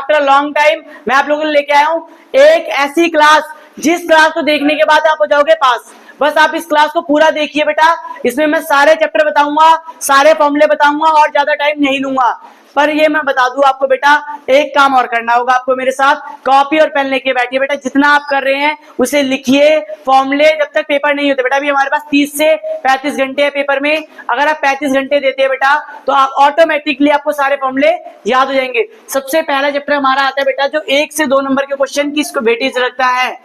After long time मैं आप लोगों को लेके आया हूँ एक ऐसी क्लास जिस क्लास को देखने के बाद आप हो जाओगे पास। बस आप इस क्लास को पूरा देखिए बेटा, इसमें मैं सारे चैप्टर बताऊंगा, सारे फॉर्मूले बताऊंगा और ज्यादा टाइम नहीं लूंगा। पर ये मैं बता दूं आपको बेटा, एक काम और करना होगा आपको मेरे साथ, कॉपी और पेन लेके बैठिए बेटा, जितना आप कर रहे हैं उसे लिखिए। फॉर्मूले जब तक पेपर नहीं होते बेटा, अभी हमारे पास 30 से 35 घंटे है पेपर में, अगर आप 35 घंटे देते हैं बेटा तो आप ऑटोमेटिकली आपको सारे फॉर्मूले याद हो जाएंगे। सबसे पहला चैप्टर हमारा आता है बेटा जो 1 से 2 नंबर के क्वेश्चन की इसको वेटेज रखता है,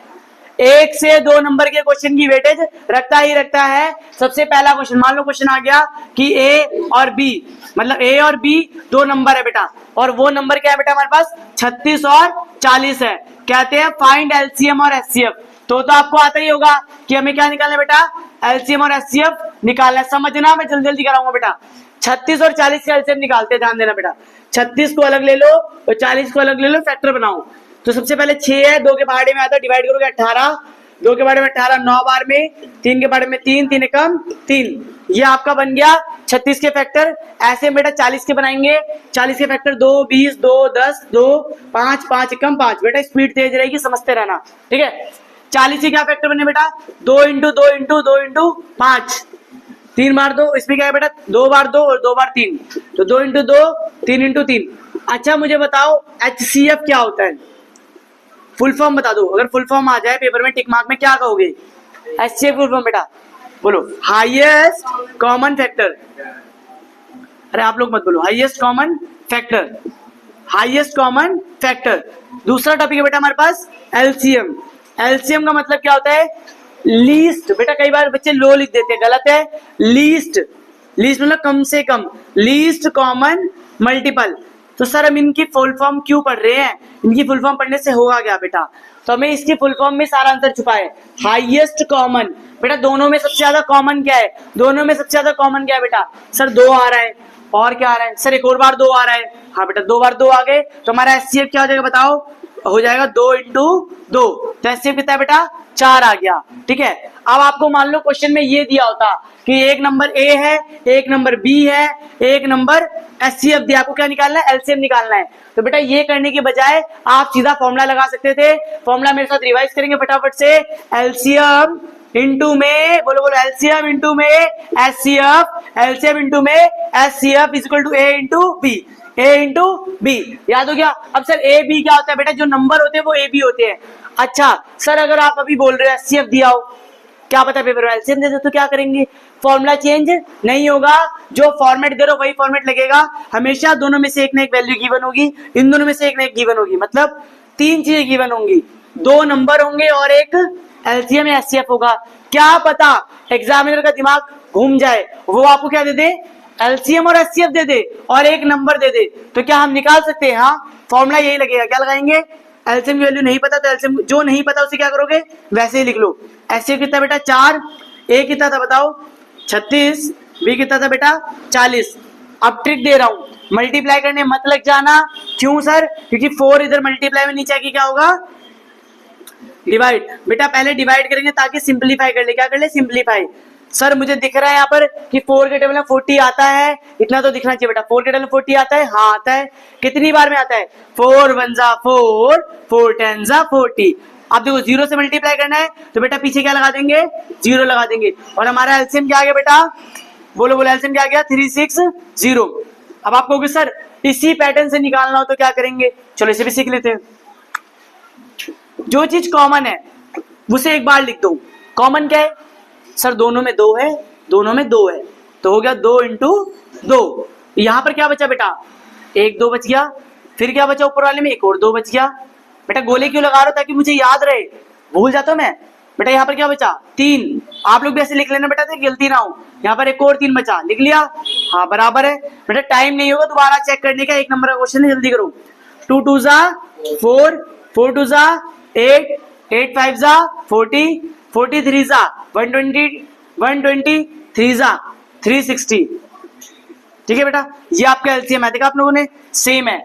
1 से 2 नंबर के क्वेश्चन की वेटेज रखता ही रखता है। सबसे पहला क्वेश्चन, मान लो क्वेश्चन आ गया कि ए और बी, मतलब ए और बी 2 नंबर है बेटा, और वो नंबर क्या है बेटा हमारे पास 36 और 40 है। कहते हैं फाइंड एलसीएम और एचसीएफ। तो आपको आता ही होगा कि हमें क्या निकालना है बेटा, एलसीएम और एचसीएफ निकालना है। समझना, मैं जल्दी जल्दी कराऊंगा बेटा। 36 और 40 का एलसीएम निकालते हैं, ध्यान देना बेटा। 36 को अलग ले लो और 40 को अलग ले लो, फैक्टर बनाओ। तो सबसे पहले 6 है, 2 के पहाड़े में आता है, डिवाइड करोगे 18, 2 के पहाड़े में 18, 9 बार में, 3 के पहाड़े में 3, 3 कम 3, ये आपका बन गया 36 के फैक्टर। ऐसे बेटा 40 के बनाएंगे, 40 के फैक्टर 2, 20, 2, 10, 2, 5, 5 कम 5। बेटा स्पीड तेज रहेगी, समझते रहना, ठीक है। 40 के क्या फैक्टर बने बेटा, 2 इंटू 2 इंटू 2 इंटू 5, 3 बार 2, इसमें क्या है बेटा 2 बार 2 और 2 बार 3, तो 2 इंटू 2, 3 इंटू 3। अच्छा मुझे बताओ एचसीएफ क्या होता है, फुल फॉर्म बता दो। अगर फुल फॉर्म आ जाए पेपर में टिक मार्क में, क्या कहोगे? एचसीएफ फुल फॉर्म बेटा बोलो, हाईएस्ट कॉमन फैक्टर। अरे आप लोग मत बोलो, highest common factor, highest common factor. दूसरा टॉपिक है बेटा हमारे पास एलसीएम। एलसीएम का मतलब क्या होता है, लीस्ट। बेटा कई बार बच्चे लो लिख देते हैं, गलत है। लीस्ट, लीस्ट मतलब कम से कम, लीस्ट कॉमन मल्टीपल। तो सर हम इनकी फुल फॉर्म क्यों पढ़ रहे हैं, इनकी फुल फॉर्म पढ़ने से होगा क्या बेटा, तो हमें इसकी फुल फॉर्म में सारा आंसर छुपा है। हाईएस्ट कॉमन, बेटा दोनों में सबसे ज्यादा कॉमन क्या है, दोनों में सबसे ज्यादा कॉमन क्या है बेटा, सर 2 आ रहा है, और क्या आ रहा है सर, एक और बार 2 आ रहा है। हाँ बेटा 2 बार 2 आ गए, तो हमारा एचसीएफ क्या हो जाएगा बताओ, हो जाएगा 2 इंटू 2, तो एचसीएफ कितना है बेटा 4 आ गया, ठीक है। अब आपको मान लो क्वेश्चन में ये दिया होता कि एक नंबर ए है, एक नंबर बी है, एक नंबर एचसीएफ दिया, आपको क्या निकालना है, एलसीएम निकालना है। तो बेटा ये करने के बजाय आप सीधा फॉर्मूला लगा सकते थे। फॉर्मूला मेरे साथ रिवाइज करेंगे फटाफट से, एलसीएम इंटू में, बोलो बोलो, एलसीएम इंटू में एचसीएफ, एलसीएम इंटू में HCF is equal to A into B, A into B. याद हो गया। अब सर ए बी क्या होता है बेटा, जो नंबर होते हैं वो ए बी होते हैं। अच्छा सर अगर आप अभी बोल रहे हो एचसीएफ दिया हो, क्या पता पेपर में एलसीएम दे दो, तो क्या करेंगे, फॉर्मूला चेंज नहीं होगा, जो फॉर्मेट दे रहे हो वही फॉर्मेट लगेगा हमेशा। दोनों में से एक ना एक वैल्यू गिवन होगी, इन दोनों में से एक ना एक गिवन होगी, मतलब 3 चीजें गिवन होंगी, 2 नंबर होंगे और एक एलसीएम या एचसीएफ होगा। क्या पता एग्जामिनर का दिमाग घूम जाए, वो आपको क्या दे दे, एलसीएम और एचसीएफ दे दे और एक नंबर दे दे, तो क्या हम निकाल सकते हैं? हाँ, फॉर्मूला यही लगेगा। क्या लगाएंगे, एलसीएम की वैल्यू नहीं पता तो एलसीएम, जो नहीं पता उसे क्या करोगे, वैसे ही लिख लो। एचसीएफ कितना बेटा 4, ए कितना था बताओ 36, बी कितना था बेटा 40। अब ट्रिक दे रहा हूं, मल्टीप्लाई करने मत लग जाना। क्यों सर, क्योंकि 4 इधर मल्टीप्लाई में नीचे आके क्या होगा, डिवाइड। बेटा पहले डिवाइड करेंगे ताकि सिंपलीफाई कर ले, क्या कर ले, सिंपलीफाई। सर मुझे दिख रहा है यहाँ पर कि 4 के टेबल में 40 आता है, इतना तो दिखना चाहिए बेटा। 4 के टेबल में 40 आता है, हाँ आता है। कितनी बार में आता है, 4 1 जा 4, 4 10 जा 40। अब देखो 0 से मल्टीप्लाई करना है तो बेटा पीछे क्या लगा देंगे, 0 लगा देंगे। और हमारा एलसीएम क्या आ गया बेटा, बोलो बोलो, एलसीएम क्या आ गया 360। अब आप कहोगे सर इसी पैटर्न से निकालना हो तो क्या करेंगे, चलो इसे भी सीख लेते हैं। जो चीज कॉमन है उसे एक बार लिख दो। कॉमन क्या है सर, दोनों में 2 है, दोनों में 2 है, तो हो गया 2 इंटू 2। यहां पर क्या बचा बेटा, 1 2 बच गया, फिर क्या बचा ऊपर वाले में, एक और 2 बच गया। बेटा गोले क्यों लगा रहा हो, ताकि मुझे याद रहे, भूल जाता हूं मैं। बेटा यहाँ पर क्या बचा 3, आप लोग भी ऐसे लिख लेना बेटा, गलती ना हो। यहाँ पर एक और 3 बचा, लिख लिया, हाँ बराबर है। बेटा टाइम नहीं होगा दोबारा चेक करने का, 1 नंबर का क्वेश्चन है, जल्दी करो। 2 2 जा 4, 4 2 जा 8, 8 5 जा 40, 43 जा 120, 123 जा 360। ठीक है बेटा, ये आपका एलसीएम है। देखा आप लोगों ने, सेम है,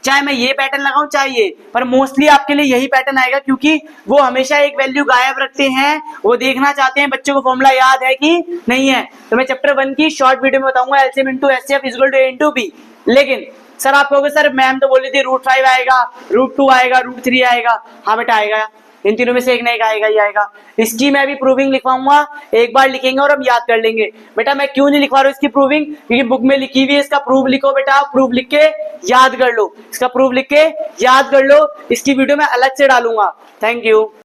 चाहे मैं ये पैटर्न लगाऊं चाहे ये, पर मोस्टली आपके लिए यही पैटर्न आएगा, क्योंकि वो हमेशा एक वैल्यू गायब रखते हैं। वो देखना चाहते हैं बच्चों को फॉर्मूला याद है कि नहीं है। तो मैं चैप्टर 1 की शॉर्ट वीडियो में बताऊंगा LCM into HCF is equal to A into B. लेकिन सर आप कहोगे सर मैम तो बोली थी √5 आएगा, √2 आएगा, √3 आएगा। हाँ बेटा आएगा, इन तीनों में से एक ना एक आएगा ही आएगा। इसकी मैं भी प्रूविंग लिखवाऊंगा, एक बार लिखेंगे और हम याद कर लेंगे। बेटा मैं क्यों नहीं लिखवा रहा हूँ इसकी प्रूविंग, क्योंकि बुक में लिखी हुई है। इसका प्रूफ लिखो बेटा, प्रूफ लिख के याद कर लो, इसका प्रूफ लिख के याद कर लो। इसकी वीडियो मैं अलग से डालूंगा। Thank you.